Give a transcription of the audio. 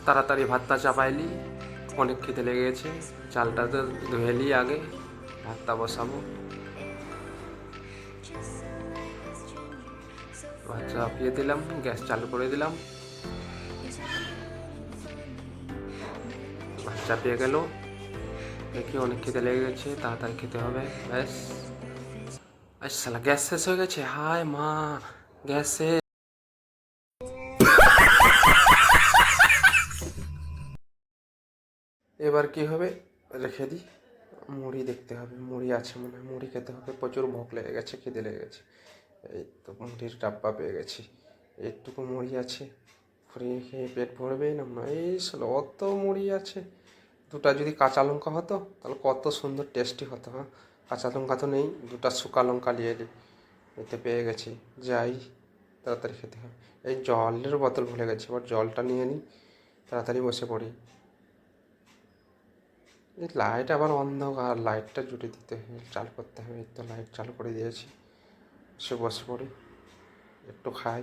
তাড়াতাড়ি ভাতটা চাপাইলি, অনেক খেতে লেগে গেছে। চালটা তো ধুয়েলি আগে, ভাতটা বসাবো। ভাত চাপিয়ে দিলাম, গ্যাস চালু করে দিলাম, ভাত চাপিয়ে গেল। দেখি অনেক খেতে লেগে গেছে, তাড়াতাড়ি খেতে হবে। ব্যাস, আচ্ছা গ্যাস শেষ হয়ে গেছে। হায় মা, গ্যাস শেষ। এবার কি হবে, রেখে দিই। মুড়ি দেখতে হবে, মুড়ি আছে মনে হয়, মুড়ি খেতে হবে। প্রচুর ভোগ লেগে গেছে, খিদে লেগে গেছে। এই তো মুড়ির ডাব্বা পেয়ে গেছি, এইটুকু মুড়ি আছে। ফুরিয়ে খেয়ে পেট ভরবে না, এই অত মুড়ি আছে। দুটা যদি কাঁচা লঙ্কা হতো তাহলে কত সুন্দর টেস্টি হতো। হ্যাঁ, কাঁচা লঙ্কা তো নেই, দুটা শুকা লঙ্কা নিয়ে এলি। এতে পেয়ে গেছি, যাই তাড়াতাড়ি খেতে হবে। এই জলের বোতল ভুলে গেছি, এবার জলটা নিয়ে নিই, তাড়াতাড়ি বসে পড়ি। এই লাইট আবার অন্ধকার, লাইটটা জুড়ে দিতে হবে, চালু করতে হবে। এই তো লাইট চালু করে দিয়েছি, বসে পড়ি, একটু খাই।